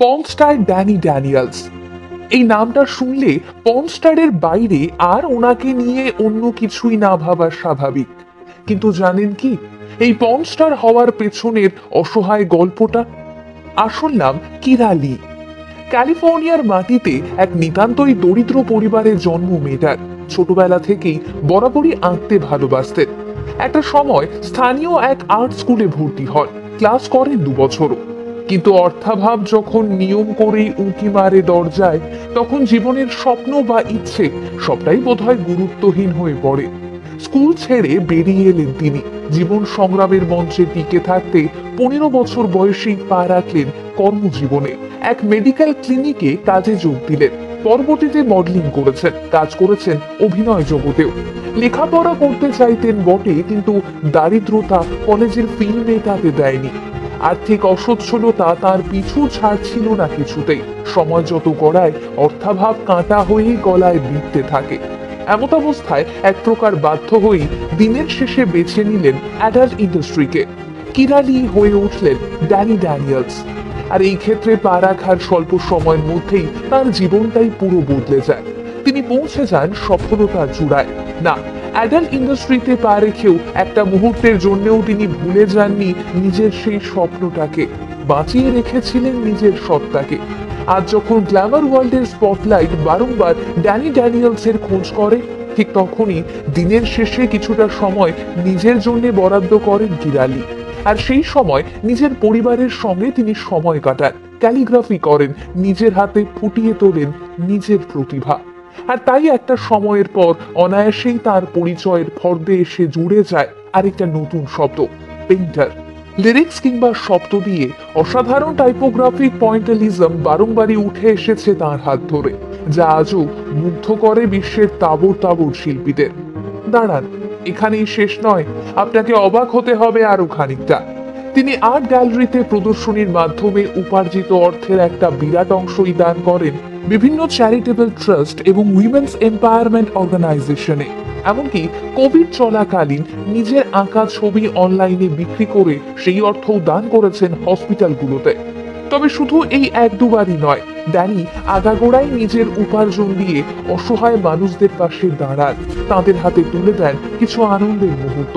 Porn star Danny Daniels. এই নামটা শুনলে পর্ন স্টারের বাইরে আর ওনাকে নিয়ে অন্য কিছুই না ভাবা স্বাভাবিক। কিন্তু জানেন কি, এই পর্ন স্টার হওয়ার পেছনের অসহায় গল্পটা? আসল নাম কিরা লি। ক্যালিফোর্নিয়ার মাটিতে এক নিতান্তই দরিদ্র পরিবারে জন্ম মেয়েটার। ছোটবেলা থেকেই বরাবরই আঁকতে ভালোবাসতেন। একটা সময় স্থানীয় এক আর্ট স্কুলে ভর্তি হন, ক্লাস করেন 2 বছরও। কিন্তু অর্থাভাব যখন নিয়ম করেই উঁকি মারে দরজায়, তখন জীবনের স্বপ্ন বা ইচ্ছে সবটাই বোধহয় গুরুত্বহীন হয়ে পড়ে। স্কুল ছেড়ে বেরিয়ে এলেন তিনি। জীবন সংগ্রামের মঞ্চে টিকে থাকতে 15 বছর বয়সেই পা রাখলেন কর্মজীবনে। এক মেডিকেল ক্লিনিকে কাজে যোগ দিলেন। পরবর্তীতে মডেলিং করেছেন, কাজ করেছেন অভিনয় জগতেও। লেখাপড়া করতে চাইতেন বটে, কিন্তু দারিদ্রতা কলেজের ফি মেটাতে দেয়নি। আর্থিক অসচ্ছলতা তার পিছু ছাড়ছিল না কিছুতেই। সময় যত গড়ায় অর্থাভাব কাঁটা হয়েই গলায় বিঁধতে থাকে। এমত অবস্থায় এক প্রকার বাধ্য হয়েই দিনের শেষে বেছে নিলেন অ্যাডাল্ট ইন্ডাস্ট্রিকে। কিরা লি হয়ে উঠলেন ড্যানি ড্যানিয়েলস। আর এই ক্ষেত্রে পা রাখার স্বল্প সময়ের মধ্যেই তার জীবনটাই পুরো বদলে যায়। তিনি পৌঁছে যান সফলতার চূড়ায়। না, অ্যাডাল্ট ইন্ডাস্ট্রিতে পা রেখেও একটা মুহূর্তের জন্যও তিনি ভুলে যাননি নিজের সেই স্বপ্নটাকে। বাঁচিয়ে রেখেছিলেন নিজের সত্তাকে। আজ যখন গ্ল্যামার ওয়ার্ল্ডের স্পটলাইট বারংবার ড্যানি ড্যানিয়েলসের খোঁজ করে, ঠিক তখনই দিনের শেষে কিছুটা সময় নিজের জন্য বরাদ্দ করেন কিরা লি। আর সেই সময় নিজের পরিবারের সঙ্গে তিনি সময় কাটান, ক্যালিগ্রাফি করেন, নিজের হাতে ফুটিয়ে তোলেন নিজের প্রতিভা। আর তাই একটা সময়ের পর অনায়াসেই তার পরিচয়ের ফর্দে এসে জুড়ে যায় আরেকটা নতুন শব্দ, পেইন্টার। লিরিক্স কিংবা শব্দ দিয়ে অসাধারণ টাইপোগ্রাফিক পয়েন্টালিজম বারংবারই উঠে এসেছে তার হাত ধরে, যা আজও মুগ্ধ করে বিশ্বের তাবড় তাবড় শিল্পীদের। দাঁড়ান, এখানেই শেষ নয়, আপনাকে অবাক হতে হবে আরো খানিকটা। তিনি আর্ট গ্যালারিতে প্রদর্শনীর মাধ্যমে উপার্জিত অর্থের একটা বিরাট অংশই দান করেন বিভিন্ন চ্যারিটেবল ট্রাস্ট এবং উইমেন্স এম্পাওয়ারমেন্ট অর্গানাইজেশনে। এমনকি কোভিড চলাকালীন নিজের আঁকা ছবি অনলাইনে বিক্রি করে সেই অর্থও দান করেছেন হসপিটালগুলোতে। তবে শুধু এই 1-2বারই নয়, ড্যানি আগাগোড়াই নিজের উপার্জন দিয়ে অসহায় মানুষদের পাশে দাঁড়ান, তাদের হাতে তুলে দেন কিছু আনন্দের মুহূর্ত।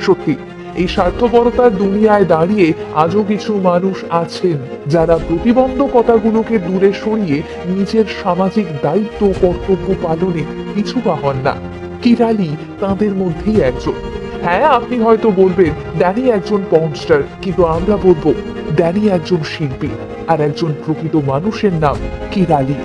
সত্যি, এই স্বার্থপরতার দুনিয়ায় দাঁড়িয়ে আজও কিছু মানুষ আছেন যারা প্রতিবন্ধকতাগুলোকে দূরে সরিয়ে নিজের সামাজিক দায়িত্ব কর্তব্য পালনে পিছুপা হন না। কিরা লি তাঁদের মধ্যেই একজন। হ্যাঁ, আপনি হয়তো বলবেন ড্যানি একজন পর্ন স্টার, কিন্তু আমরা বলবো ড্যানি একজন শিল্পী, আর একজন প্রকৃত মানুষের নাম কিরা লি।